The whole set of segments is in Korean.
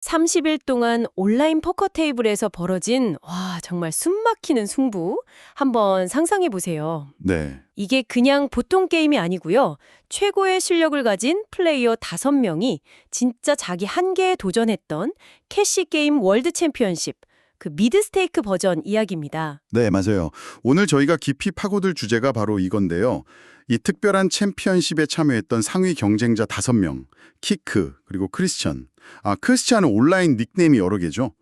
30일 동안 온라인 포커 테이블에서 벌어진 정말 숨막히는 승부 한번 상상해 보세요. 네, 이게 그냥 보통 게임이 아니고요. 최고의 실력을 가진 플레이어 5명이 진짜 자기 한계에 도전했던 캐시 게임 월드 챔피언십, 그 미드 스테이크 버전 이야기입니다. 네, 맞아요. 오늘 저희가 깊이 파고들 주제가 바로 이건데요. 이 특별한 챔피언십에 참여했던 상위 경쟁자 5명, 키크, 그리고 크리스천. 크리스천은 온라인 닉네임이 여러 개죠.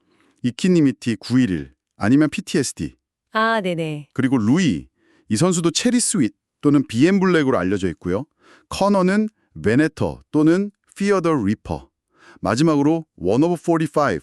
이키니미티 911, 아니면 PTSD, 아, 네네. 그리고 루이. 이 선수도 체리 스윗 또는 BM 블랙으로 알려져 있고요. 커너는 베네터 또는 피어 더 리퍼. 마지막으로 원 오브 45.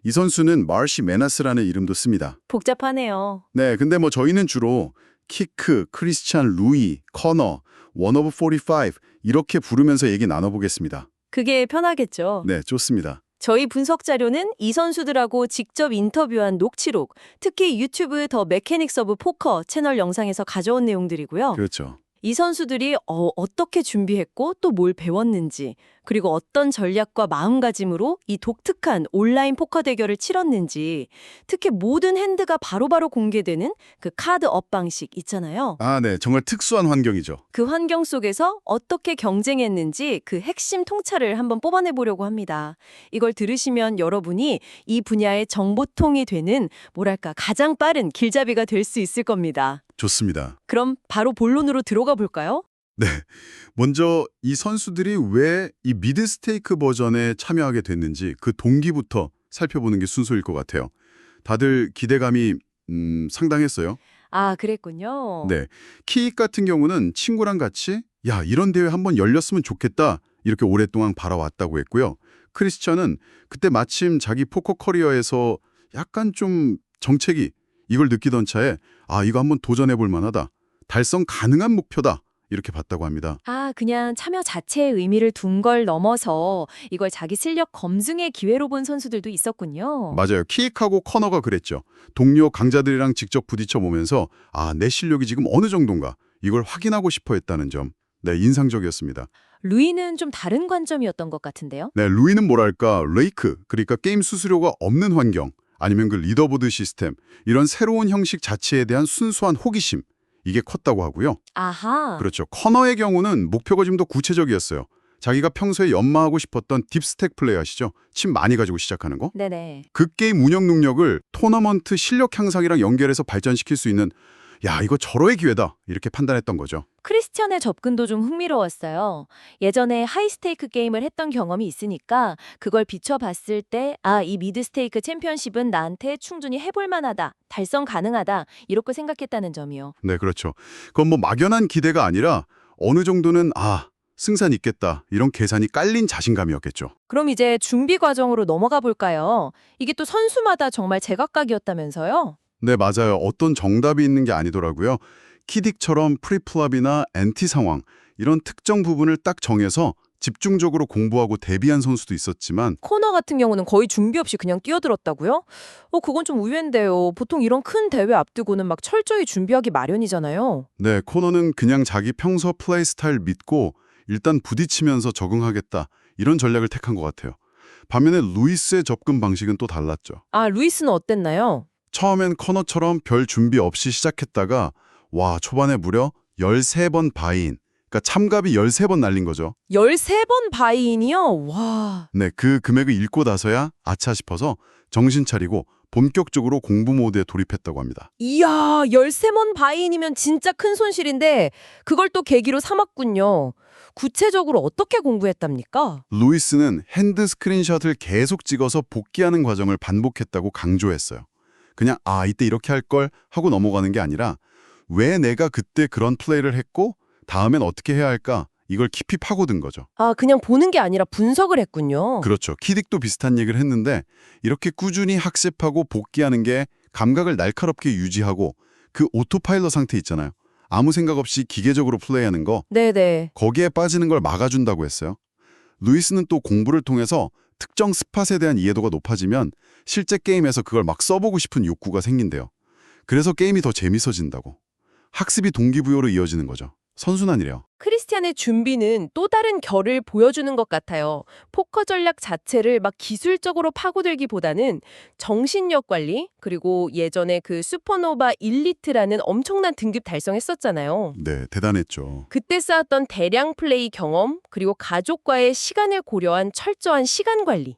이 선수는 마르시 메나스라는 이름도 씁니다. 복잡하네요. 네, 근데 뭐 저희는 주로 키크, 크리스찬, 루이, 커너, 원 오브 45 이렇게 부르면서 얘기 나눠보겠습니다. 그게 편하겠죠. 네, 좋습니다. 저희 분석 자료는 이 선수들하고 직접 인터뷰한 녹취록, 특히 유튜브 더 메케닉스 오브 포커 채널 영상에서 가져온 내용들이고요. 그렇죠. 이 선수들이 어떻게 준비했고 또 뭘 배웠는지, 그리고 어떤 전략과 마음가짐으로 이 독특한 온라인 포커 대결을 치렀는지, 특히 모든 핸드가 바로바로 공개되는 그 카드 업 방식 있잖아요. 네, 정말 특수한 환경이죠. 그 환경 속에서 어떻게 경쟁했는지 그 핵심 통찰을 한번 뽑아내 보려고 합니다. 이걸 들으시면 여러분이 이 분야의 정보통이 되는 뭐랄까 가장 빠른 길잡이가 될 수 있을 겁니다. 좋습니다. 그럼 바로 본론으로 들어가 볼까요? 네, 먼저 이 선수들이 왜 이 미드 스테이크 버전에 참여하게 됐는지 그 동기부터 살펴보는 게 순서일 것 같아요. 다들 기대감이 상당했어요. 아, 그랬군요. 네, 키익 같은 경우는 친구랑 같이 야, 이런 대회 한번 열렸으면 좋겠다 이렇게 오랫동안 바라왔다고 했고요. 크리스천은 그때 마침 자기 포커 커리어에서 약간 좀 정체기 이걸 느끼던 차에 이거 한번 도전해볼 만하다. 달성 가능한 목표다. 이렇게 봤다고 합니다. 아, 그냥 참여 자체의 의미를 둔 걸 넘어서 이걸 자기 실력 검증의 기회로 본 선수들도 있었군요. 맞아요. 키익하고 커너가 그랬죠. 동료 강자들이랑 직접 부딪혀 보면서 내 실력이 지금 어느 정도인가 이걸 확인하고 싶어 했다는 점. 네, 인상적이었습니다. 루이는 좀 다른 관점이었던 것 같은데요. 네, 루이는 뭐랄까 레이크, 그러니까 게임 수수료가 없는 환경, 아니면 그 리더보드 시스템, 이런 새로운 형식 자체에 대한 순수한 호기심, 이게 컸다고 하고요. 아하. 그렇죠. 커너의 경우는 목표가 좀 더 구체적이었어요. 자기가 평소에 연마하고 싶었던 딥스택 플레이 아시죠? 침 많이 가지고 시작하는 거. 네네. 그 게임 운영 능력을 토너먼트 실력 향상이랑 연결해서 발전시킬 수 있는 야, 이거 절호의 기회다. 이렇게 판단했던 거죠. 크리스천의 접근도 좀 흥미로웠어요. 예전에 하이스테이크 게임을 했던 경험이 있으니까 그걸 비춰봤을 때 이 미드스테이크 챔피언십은 나한테 충분히 해볼 만하다, 달성 가능하다 이렇게 생각했다는 점이요. 네, 그렇죠. 그건 뭐 막연한 기대가 아니라 어느 정도는 승산 있겠다. 이런 계산이 깔린 자신감이었겠죠. 그럼 이제 준비 과정으로 넘어가 볼까요? 이게 또 선수마다 정말 제각각이었다면서요? 네, 맞아요. 어떤 정답이 있는 게 아니더라고요. 키딕처럼 프리플랍이나 엔티 상황, 이런 특정 부분을 딱 정해서 집중적으로 공부하고 대비한 선수도 있었지만 코너 같은 경우는 거의 준비 없이 그냥 뛰어들었다고요? 그건 좀 의외인데요. 보통 이런 큰 대회 앞두고는 막 철저히 준비하기 마련이잖아요. 네, 코너는 그냥 자기 평소 플레이 스타일 믿고 일단 부딪히면서 적응하겠다. 이런 전략을 택한 것 같아요. 반면에 루이스의 접근 방식은 또 달랐죠. 아, 루이스는 어땠나요? 처음엔 커너처럼 별 준비 없이 시작했다가 초반에 무려 13번 바이인, 그러니까 참가비 13번 날린 거죠. 13번 바이인이요? 와. 네, 그 금액을 읽고 나서야 아차 싶어서 정신 차리고 본격적으로 공부 모드에 돌입했다고 합니다. 이야, 13번 바이인이면 진짜 큰 손실인데 그걸 또 계기로 삼았군요. 구체적으로 어떻게 공부했답니까? 루이스는 핸드 스크린샷을 계속 찍어서 복귀하는 과정을 반복했다고 강조했어요. 그냥 이때 이렇게 할 걸 하고 넘어가는 게 아니라 왜 내가 그때 그런 플레이를 했고 다음엔 어떻게 해야 할까 이걸 깊이 파고든 거죠. 아, 그냥 보는 게 아니라 분석을 했군요. 그렇죠. 키딕도 비슷한 얘기를 했는데 이렇게 꾸준히 학습하고 복귀하는 게 감각을 날카롭게 유지하고 그 오토파일럿 상태 있잖아요. 아무 생각 없이 기계적으로 플레이하는 거 네네. 거기에 빠지는 걸 막아준다고 했어요. 루이스는 또 공부를 통해서 특정 스팟에 대한 이해도가 높아지면 실제 게임에서 그걸 막 써보고 싶은 욕구가 생긴대요. 그래서 게임이 더 재밌어진다고. 학습이 동기부여로 이어지는 거죠. 선순환이래요. 크리스티안의 준비는 또 다른 결을 보여주는 것 같아요. 포커 전략 자체를 막 기술적으로 파고들기보다는 정신력 관리, 그리고 예전에 그 슈퍼노바 일리트라는 엄청난 등급 달성했었잖아요. 네, 대단했죠. 그때 쌓았던 대량 플레이 경험, 그리고 가족과의 시간을 고려한 철저한 시간 관리.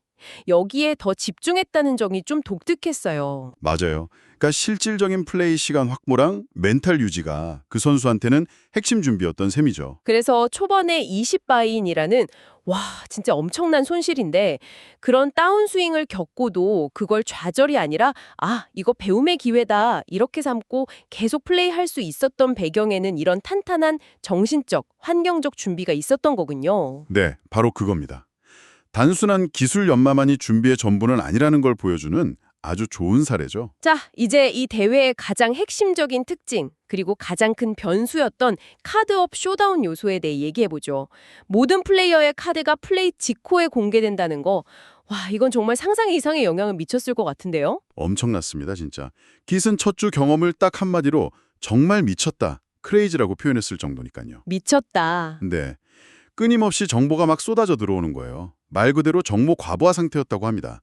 여기에 더 집중했다는 점이 좀 독특했어요. 맞아요. 그러니까 실질적인 플레이 시간 확보랑 멘탈 유지가 그 선수한테는 핵심 준비였던 셈이죠. 그래서 초반에 20바인이라는 와, 진짜 엄청난 손실인데 그런 다운스윙을 겪고도 그걸 좌절이 아니라 아, 이거 배움의 기회다 이렇게 삼고 계속 플레이할 수 있었던 배경에는 이런 탄탄한 정신적, 환경적 준비가 있었던 거군요. 네, 바로 그겁니다. 단순한 기술 연마만이 준비의 전부는 아니라는 걸 보여주는 아주 좋은 사례죠. 자, 이제 이 대회의 가장 핵심적인 특징, 그리고 가장 큰 변수였던 카드업 쇼다운 요소에 대해 얘기해보죠. 모든 플레이어의 카드가 플레이 직후에 공개된다는 거, 와, 이건 정말 상상 이상의 영향을 미쳤을 것 같은데요? 엄청났습니다, 진짜. 깃은 첫 주 경험을 딱 한마디로 정말 미쳤다, 크레이지라고 표현했을 정도니까요. 미쳤다. 네, 끊임없이 정보가 막 쏟아져 들어오는 거예요. 말 그대로 정보 과부하 상태였다고 합니다.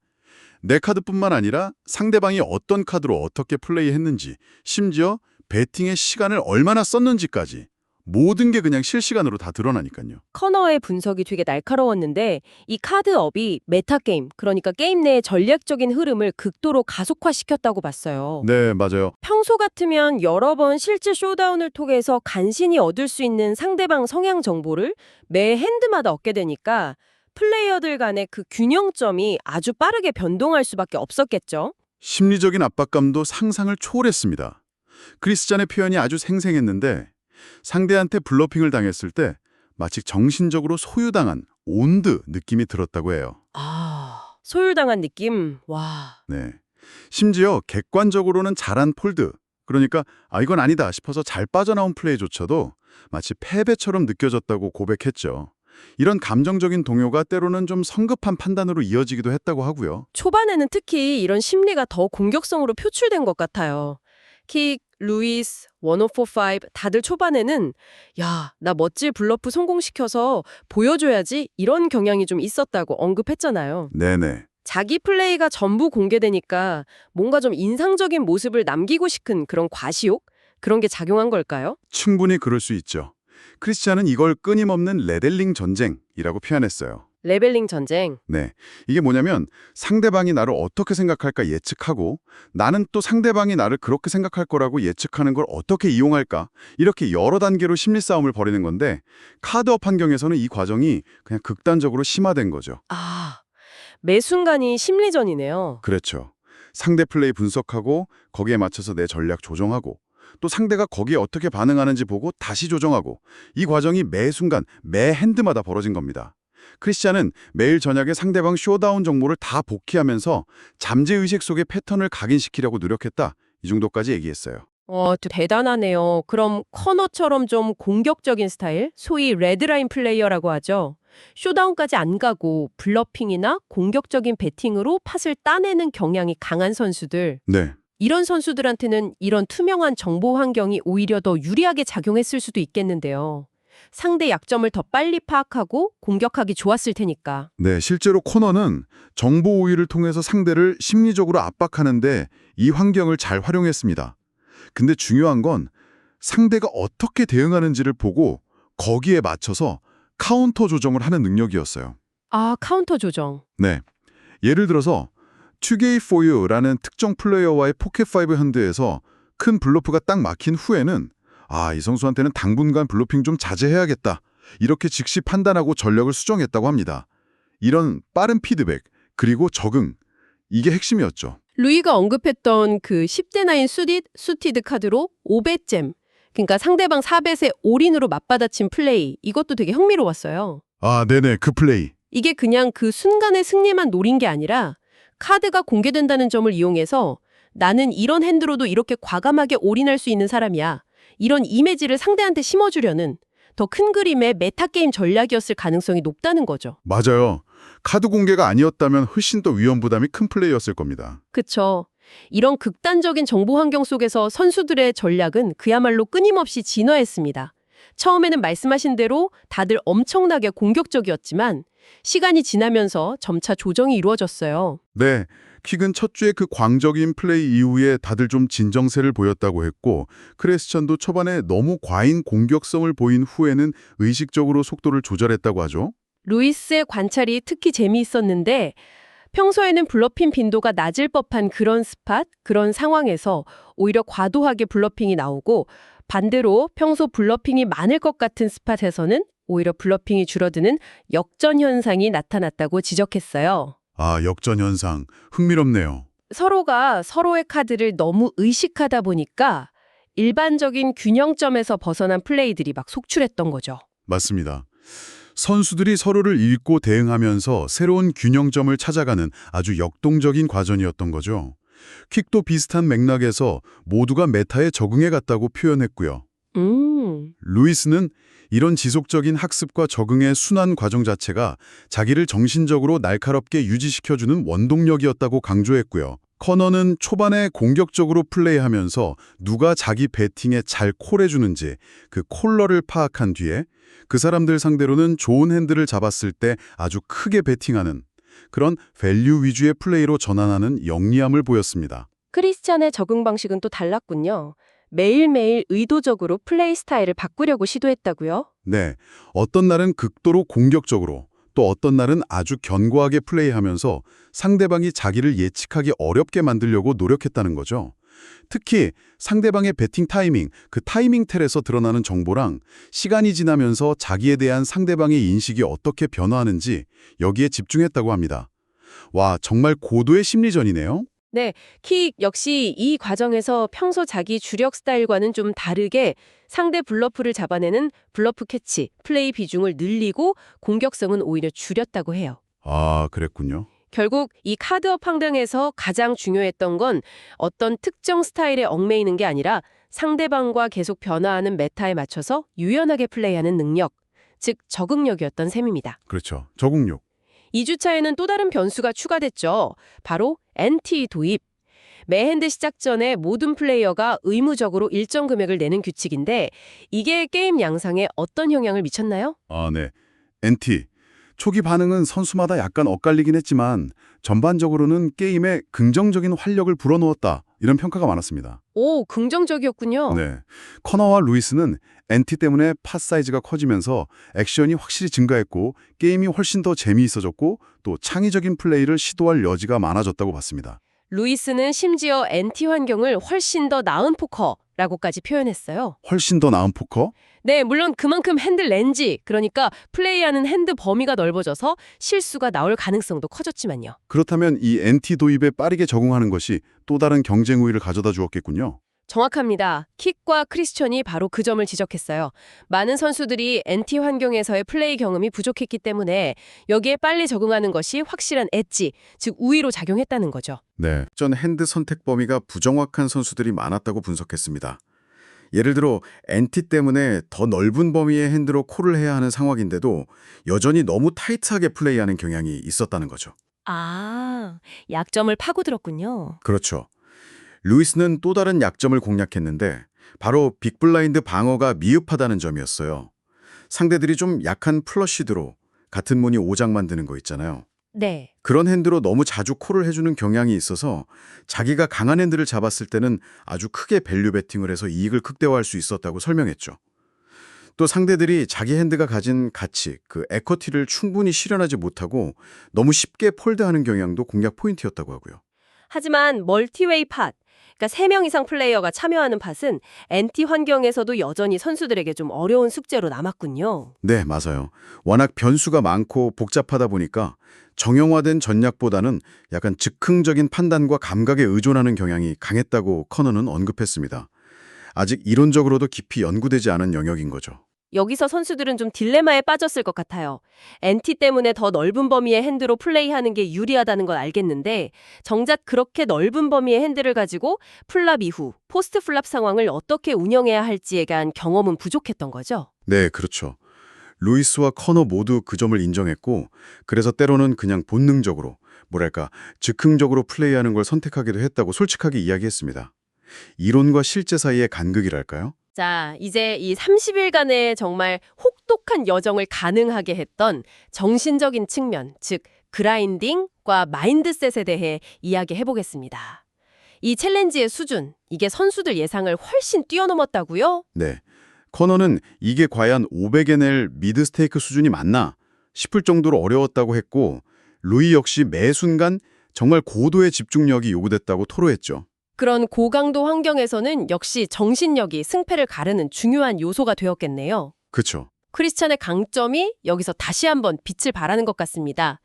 내 카드뿐만 아니라 상대방이 어떤 카드로 어떻게 플레이했는지, 심지어 배팅의 시간을 얼마나 썼는지까지 모든 게 그냥 실시간으로 다 드러나니까요. 커너의 분석이 되게 날카로웠는데 이 카드업이 메타게임, 그러니까 게임 내의 전략적인 흐름을 극도로 가속화시켰다고 봤어요. 네, 맞아요. 평소 같으면 여러 번 실제 쇼다운을 통해서 간신히 얻을 수 있는 상대방 성향 정보를 매 핸드마다 얻게 되니까 플레이어들 간의 그 균형점이 아주 빠르게 변동할 수밖에 없었겠죠. 심리적인 압박감도 상상을 초월했습니다. 크리스찬의 표현이 아주 생생했는데 상대한테 블러핑을 당했을 때 마치 정신적으로 소유당한 온드 느낌이 들었다고 해요. 아, 소율당한 느낌. 와. 네. 심지어 객관적으로는 잘한 폴드, 그러니까 이건 아니다 싶어서 잘 빠져나온 플레이조차도 마치 패배처럼 느껴졌다고 고백했죠. 이런 감정적인 동요가 때로는 좀 성급한 판단으로 이어지기도 했다고 하고요. 초반에는 특히 이런 심리가 더 공격성으로 표출된 것 같아요. 킥, 루이스, 1045 다들 초반에는 야, 나 멋질 블러프 성공시켜서 보여줘야지 이런 경향이 좀 있었다고 언급했잖아요. 네네. 자기 플레이가 전부 공개되니까 뭔가 좀 인상적인 모습을 남기고 싶은 그런 과시욕? 그런 게 작용한 걸까요? 충분히 그럴 수 있죠. 크리스찬은 이걸 끊임없는 레벨링 전쟁이라고 표현했어요. 레벨링 전쟁. 네. 이게 뭐냐면 상대방이 나를 어떻게 생각할까 예측하고 나는 또 상대방이 나를 그렇게 생각할 거라고 예측하는 걸 어떻게 이용할까 이렇게 여러 단계로 심리 싸움을 벌이는 건데 카드업 환경에서는 이 과정이 그냥 극단적으로 심화된 거죠. 아, 매 순간이 심리전이네요. 그렇죠. 상대 플레이 분석하고 거기에 맞춰서 내 전략 조정하고 또 상대가 거기에 어떻게 반응하는지 보고 다시 조정하고 이 과정이 매 순간, 매 핸드마다 벌어진 겁니다. 크리스찬은 매일 저녁에 상대방 쇼다운 정보를 다 복귀하면서 잠재의식 속의 패턴을 각인시키려고 노력했다. 이 정도까지 얘기했어요. 대단하네요. 그럼 커너처럼 좀 공격적인 스타일, 소위 레드라인 플레이어라고 하죠. 쇼다운까지 안 가고 블러핑이나 공격적인 배팅으로 팟을 따내는 경향이 강한 선수들. 네. 이런 선수들한테는 이런 투명한 정보 환경이 오히려 더 유리하게 작용했을 수도 있겠는데요. 상대 약점을 더 빨리 파악하고 공격하기 좋았을 테니까. 네, 실제로 코너는 정보 우위를 통해서 상대를 심리적으로 압박하는데 이 환경을 잘 활용했습니다. 근데 중요한 건 상대가 어떻게 대응하는지를 보고 거기에 맞춰서 카운터 조정을 하는 능력이었어요. 아, 카운터 조정. 네, 예를 들어서 2Game for You라는 특정 플레이어와의 포켓5 현대에서 큰 블러프가 딱 막힌 후에는 이 선수한테는 당분간 블러핑 좀 자제해야겠다. 이렇게 즉시 판단하고 전력을 수정했다고 합니다. 이런 빠른 피드백, 그리고 적응, 이게 핵심이었죠. 루이가 언급했던 그 10대 9 수티드 카드로 5배잼, 그러니까 상대방 4벳의 올인으로 맞받아친 플레이, 이것도 되게 흥미로웠어요. 네네, 그 플레이. 이게 그냥 그 순간의 승리만 노린 게 아니라 카드가 공개된다는 점을 이용해서 나는 이런 핸드로도 이렇게 과감하게 올인할 수 있는 사람이야. 이런 이미지를 상대한테 심어주려는 더 큰 그림의 메타게임 전략이었을 가능성이 높다는 거죠. 맞아요. 카드 공개가 아니었다면 훨씬 더 위험 부담이 큰 플레이였을 겁니다. 그쵸. 이런 극단적인 정보 환경 속에서 선수들의 전략은 그야말로 끊임없이 진화했습니다. 처음에는 말씀하신 대로 다들 엄청나게 공격적이었지만 시간이 지나면서 점차 조정이 이루어졌어요. 네, 킥은 첫 주의 그 광적인 플레이 이후에 다들 좀 진정세를 보였다고 했고 크리스천도 초반에 너무 과잉 공격성을 보인 후에는 의식적으로 속도를 조절했다고 하죠. 루이스의 관찰이 특히 재미있었는데 평소에는 블러핑 빈도가 낮을 법한 그런 스팟, 그런 상황에서 오히려 과도하게 블러핑이 나오고 반대로 평소 블러핑이 많을 것 같은 스팟에서는 오히려 블러핑이 줄어드는 역전 현상이 나타났다고 지적했어요. 아, 역전 현상. 흥미롭네요. 서로가 서로의 카드를 너무 의식하다 보니까 일반적인 균형점에서 벗어난 플레이들이 막 속출했던 거죠. 맞습니다. 선수들이 서로를 읽고 대응하면서 새로운 균형점을 찾아가는 아주 역동적인 과정이었던 거죠. 킥도 비슷한 맥락에서 모두가 메타에 적응해 갔다고 표현했고요. 루이스는 이런 지속적인 학습과 적응의 순환 과정 자체가 자기를 정신적으로 날카롭게 유지시켜주는 원동력이었다고 강조했고요. 커너는 초반에 공격적으로 플레이하면서 누가 자기 배팅에 잘 콜해주는지 그 콜러를 파악한 뒤에 그 사람들 상대로는 좋은 핸들을 잡았을 때 아주 크게 배팅하는 그런 밸류 위주의 플레이로 전환하는 영리함을 보였습니다. 크리스찬의 적응 방식은 또 달랐군요. 매일매일 의도적으로 플레이 스타일을 바꾸려고 시도했다고요? 네, 어떤 날은 극도로 공격적으로 또 어떤 날은 아주 견고하게 플레이하면서 상대방이 자기를 예측하기 어렵게 만들려고 노력했다는 거죠. 특히 상대방의 배팅 타이밍, 그 타이밍 텔에서 드러나는 정보랑 시간이 지나면서 자기에 대한 상대방의 인식이 어떻게 변화하는지 여기에 집중했다고 합니다. 와, 정말 고도의 심리전이네요. 네, 킥 역시 이 과정에서 평소 자기 주력 스타일과는 좀 다르게 상대 블러프를 잡아내는 블러프 캐치, 플레이 비중을 늘리고 공격성은 오히려 줄였다고 해요. 아, 그랬군요. 결국 이 카드업 황당에서 가장 중요했던 건 어떤 특정 스타일에 얽매이는 게 아니라 상대방과 계속 변화하는 메타에 맞춰서 유연하게 플레이하는 능력, 즉 적응력이었던 셈입니다. 그렇죠. 적응력. 2주차에는 또 다른 변수가 추가됐죠. 바로 NT 도입. 매 핸드 시작 전에 모든 플레이어가 의무적으로 일정 금액을 내는 규칙인데 이게 게임 양상에 어떤 영향을 미쳤나요? 아, 네. NT. 초기 반응은 선수마다 약간 엇갈리긴 했지만 전반적으로는 게임에 긍정적인 활력을 불어넣었다. 이런 평가가 많았습니다. 오, 긍정적이었군요. 네. 커너와 루이스는 NT 때문에 팟 사이즈가 커지면서 액션이 확실히 증가했고 게임이 훨씬 더 재미있어졌고 또 창의적인 플레이를 시도할 여지가 많아졌다고 봤습니다. 루이스는 심지어 NT 환경을 훨씬 더 나은 포커라고까지 표현했어요. 훨씬 더 나은 포커? 네, 물론 그만큼 핸들 렌지, 그러니까 플레이하는 핸드 범위가 넓어져서 실수가 나올 가능성도 커졌지만요. 그렇다면 이 NT 도입에 빠르게 적응하는 것이 또 다른 경쟁 우위를 가져다 주었겠군요. 정확합니다. 킥과 크리스천이 바로 그 점을 지적했어요. 많은 선수들이 NT 환경에서의 플레이 경험이 부족했기 때문에 여기에 빨리 적응하는 것이 확실한 엣지, 즉 우위로 작용했다는 거죠. 네. 전 핸드 선택 범위가 부정확한 선수들이 많았다고 분석했습니다. 예를 들어 NT 때문에 더 넓은 범위의 핸드로 콜을 해야 하는 상황인데도 여전히 너무 타이트하게 플레이하는 경향이 있었다는 거죠. 아, 약점을 파고들었군요. 그렇죠. 루이스는 또 다른 약점을 공략했는데 바로 빅블라인드 방어가 미흡하다는 점이었어요. 상대들이 좀 약한 플러시 드로 같은 무늬 5장 만드는 거 있잖아요. 네. 그런 핸드로 너무 자주 콜을 해주는 경향이 있어서 자기가 강한 핸드를 잡았을 때는 아주 크게 밸류 배팅을 해서 이익을 극대화할 수 있었다고 설명했죠. 또 상대들이 자기 핸드가 가진 가치, 그 에쿼티를 충분히 실현하지 못하고 너무 쉽게 폴드하는 경향도 공략 포인트였다고 하고요. 하지만 멀티웨이 팟, 그러니까 3명 이상 플레이어가 참여하는 팟은 NT 환경에서도 여전히 선수들에게 좀 어려운 숙제로 남았군요. 네, 맞아요. 워낙 변수가 많고 복잡하다 보니까 정형화된 전략보다는 약간 즉흥적인 판단과 감각에 의존하는 경향이 강했다고 커너는 언급했습니다. 아직 이론적으로도 깊이 연구되지 않은 영역인 거죠. 여기서 선수들은 좀 딜레마에 빠졌을 것 같아요. NT 때문에 더 넓은 범위의 핸드로 플레이하는 게 유리하다는 걸 알겠는데 정작 그렇게 넓은 범위의 핸드를 가지고 플랍 이후 포스트 플랍 상황을 어떻게 운영해야 할지에 대한 경험은 부족했던 거죠. 네, 그렇죠. 루이스와 커너 모두 그 점을 인정했고 그래서 때로는 그냥 본능적으로, 뭐랄까, 즉흥적으로 플레이하는 걸 선택하기도 했다고 솔직하게 이야기했습니다. 이론과 실제 사이의 간극이랄까요? 자, 이제 이 30일간의 정말 혹독한 여정을 가능하게 했던 정신적인 측면, 즉 그라인딩과 마인드셋에 대해 이야기해 보겠습니다. 이 챌린지의 수준, 이게 선수들 예상을 훨씬 뛰어넘었다고요? 네. 커너는 이게 과연 500에 낼 미드 스테이크 수준이 맞나 싶을 정도로 어려웠다고 했고, 루이 역시 매 순간 정말 고도의 집중력이 요구됐다고 토로했죠. 그런 고강도 환경에서는 역시 정신력이 승패를 가르는 중요한 요소가 되었겠네요. 그쵸. 크리스찬의 강점이 여기서 다시 한번 빛을 발하는 것 같습니다.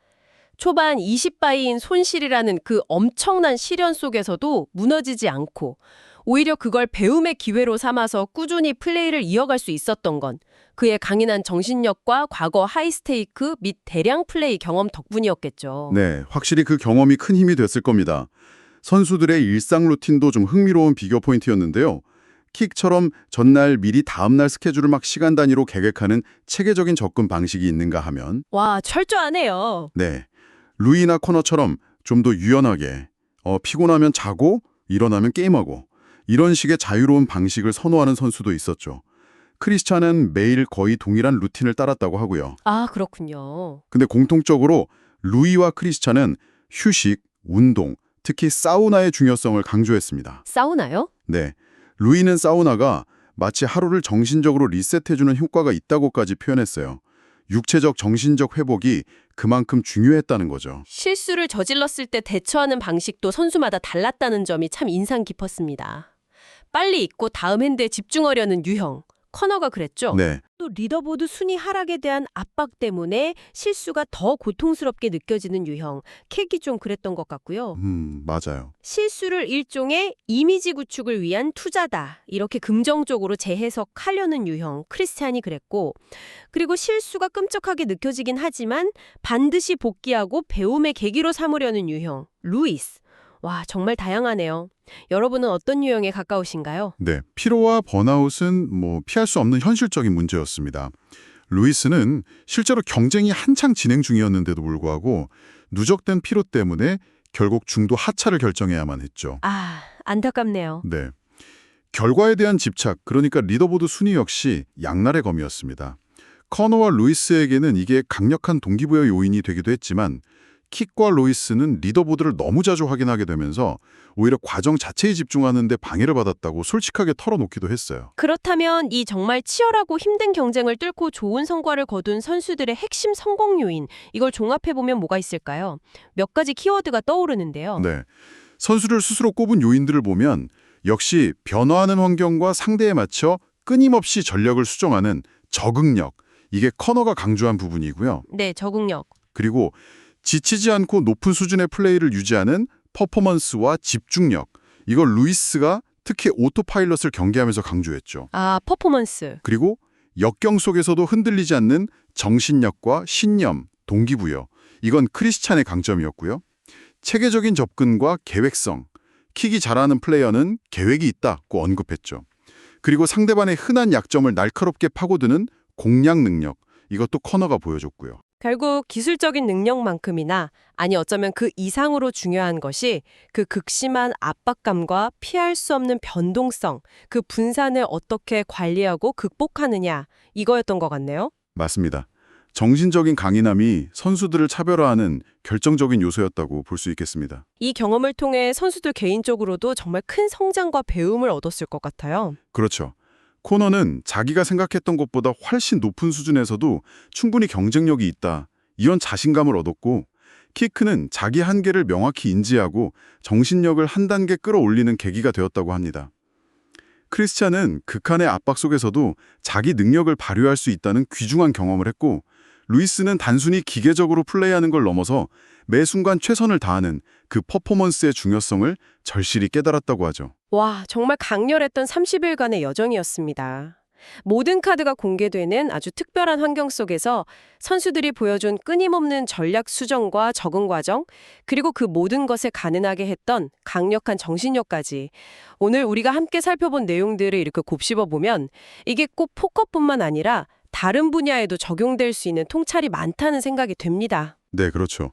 초반 20바이인 손실이라는 그 엄청난 시련 속에서도 무너지지 않고 오히려 그걸 배움의 기회로 삼아서 꾸준히 플레이를 이어갈 수 있었던 건 그의 강인한 정신력과 과거 하이스테이크 및 대량 플레이 경험 덕분이었겠죠. 네, 확실히 그 경험이 큰 힘이 됐을 겁니다. 선수들의 일상 루틴도 좀 흥미로운 비교 포인트였는데요. 킥처럼 전날 미리 다음날 스케줄을 막 시간 단위로 계획하는 체계적인 접근 방식이 있는가 하면 와, 철저하네요. 네, 루이나 코너처럼 좀 더 유연하게 피곤하면 자고 일어나면 게임하고 이런 식의 자유로운 방식을 선호하는 선수도 있었죠. 크리스찬은 매일 거의 동일한 루틴을 따랐다고 하고요. 아, 그렇군요. 근데 공통적으로 루이와 크리스찬은 휴식, 운동, 특히 사우나의 중요성을 강조했습니다. 싸우나요? 네, 루이는 사우나가 마치 하루를 정신적으로 리셋해주는 효과가 있다고까지 표현했어요. 육체적, 정신적 회복이 그만큼 중요했다는 거죠. 실수를 저질렀을 때 대처하는 방식도 선수마다 달랐다는 점이 참 인상 깊었습니다. 빨리 잊고 다음 핸드에 집중하려는 유형. 커너가 그랬죠? 네, 또 리더보드 순위 하락에 대한 압박 때문에 실수가 더 고통스럽게 느껴지는 유형. 킥이 좀 그랬던 것 같고요. 맞아요. 실수를 일종의 이미지 구축을 위한 투자다. 이렇게 긍정적으로 재해석하려는 유형. 크리스찬이 그랬고. 그리고 실수가 끔찍하게 느껴지긴 하지만 반드시 복귀하고 배움의 계기로 삼으려는 유형. 루이스. 와, 정말 다양하네요. 여러분은 어떤 유형에 가까우신가요? 네, 피로와 번아웃은 피할 수 없는 현실적인 문제였습니다. 루이스는 실제로 경쟁이 한창 진행 중이었는데도 불구하고 누적된 피로 때문에 결국 중도 하차를 결정해야만 했죠. 아, 안타깝네요. 네, 결과에 대한 집착, 그러니까 리더보드 순위 역시 양날의 검이었습니다. 커너와 루이스에게는 이게 강력한 동기부여 요인이 되기도 했지만 킥과 루이스는 리더보드를 너무 자주 확인하게 되면서 오히려 과정 자체에 집중하는 데 방해를 받았다고 솔직하게 털어놓기도 했어요. 그렇다면 이 정말 치열하고 힘든 경쟁을 뚫고 좋은 성과를 거둔 선수들의 핵심 성공 요인, 이걸 종합해보면 뭐가 있을까요? 몇 가지 키워드가 떠오르는데요. 네, 선수를 스스로 꼽은 요인들을 보면 역시 변화하는 환경과 상대에 맞춰 끊임없이 전력을 수정하는 적응력, 이게 커너가 강조한 부분이고요. 네, 적응력. 그리고 지치지 않고 높은 수준의 플레이를 유지하는 퍼포먼스와 집중력, 이걸 루이스가 특히 오토파일럿을 경계하면서 강조했죠. 아, 퍼포먼스. 그리고 역경 속에서도 흔들리지 않는 정신력과 신념, 동기부여, 이건 크리스찬의 강점이었고요. 체계적인 접근과 계획성, 킥이 잘하는 플레이어는 계획이 있다고 언급했죠. 그리고 상대방의 흔한 약점을 날카롭게 파고드는 공략 능력, 이것도 커너가 보여줬고요. 결국 기술적인 능력만큼이나 아니 어쩌면 그 이상으로 중요한 것이 그 극심한 압박감과 피할 수 없는 변동성, 그 분산을 어떻게 관리하고 극복하느냐 이거였던 것 같네요. 맞습니다. 정신적인 강인함이 선수들을 차별화하는 결정적인 요소였다고 볼 수 있겠습니다. 이 경험을 통해 선수들 개인적으로도 정말 큰 성장과 배움을 얻었을 것 같아요. 그렇죠. 코너는 자기가 생각했던 것보다 훨씬 높은 수준에서도 충분히 경쟁력이 있다, 이런 자신감을 얻었고, 키크는 자기 한계를 명확히 인지하고 정신력을 한 단계 끌어올리는 계기가 되었다고 합니다. 크리스찬은 극한의 압박 속에서도 자기 능력을 발휘할 수 있다는 귀중한 경험을 했고, 루이스는 단순히 기계적으로 플레이하는 걸 넘어서 매 순간 최선을 다하는 그 퍼포먼스의 중요성을 절실히 깨달았다고 하죠. 와, 정말 강렬했던 30일간의 여정이었습니다. 모든 카드가 공개되는 아주 특별한 환경 속에서 선수들이 보여준 끊임없는 전략 수정과 적응 과정, 그리고 그 모든 것을 가능하게 했던 강력한 정신력까지 오늘 우리가 함께 살펴본 내용들을 이렇게 곱씹어 보면 이게 꼭 포커뿐만 아니라 다른 분야에도 적용될 수 있는 통찰이 많다는 생각이 듭니다. 네, 그렇죠.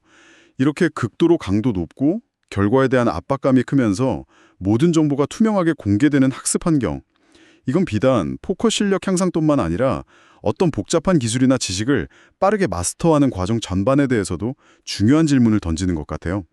이렇게 극도로 강도 높고 결과에 대한 압박감이 크면서 모든 정보가 투명하게 공개되는 학습 환경, 이건 비단 포커 실력 향상뿐만 아니라 어떤 복잡한 기술이나 지식을 빠르게 마스터하는 과정 전반에 대해서도 중요한 질문을 던지는 것 같아요.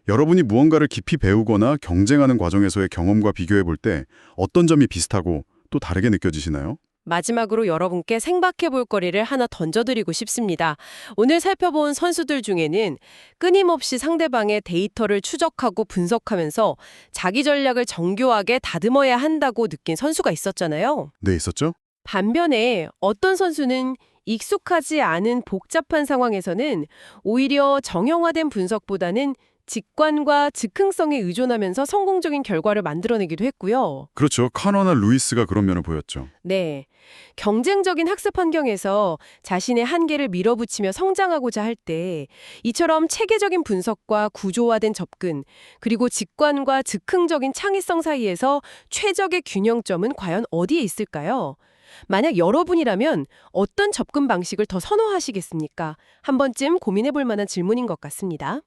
여러분이 무언가를 깊이 배우거나 경쟁하는 과정에서의 경험과 비교해 볼 때 어떤 점이 비슷하고 또 다르게 느껴지시나요? 마지막으로 여러분께 생각해 볼 거리를 하나 던져드리고 싶습니다. 오늘 살펴본 선수들 중에는 끊임없이 상대방의 데이터를 추적하고 분석하면서 자기 전략을 정교하게 다듬어야 한다고 느낀 선수가 있었잖아요. 네, 있었죠? 반면에 어떤 선수는 익숙하지 않은 복잡한 상황에서는 오히려 정형화된 분석보다는 직관과 즉흥성에 의존하면서 성공적인 결과를 만들어내기도 했고요. 그렇죠. 카너나 루이스가 그런 면을 보였죠. 네. 경쟁적인 학습 환경에서 자신의 한계를 밀어붙이며 성장하고자 할 때 이처럼 체계적인 분석과 구조화된 접근, 그리고 직관과 즉흥적인 창의성 사이에서 최적의 균형점은 과연 어디에 있을까요? 만약 여러분이라면 어떤 접근 방식을 더 선호하시겠습니까? 한 번쯤 고민해 볼 만한 질문인 것 같습니다.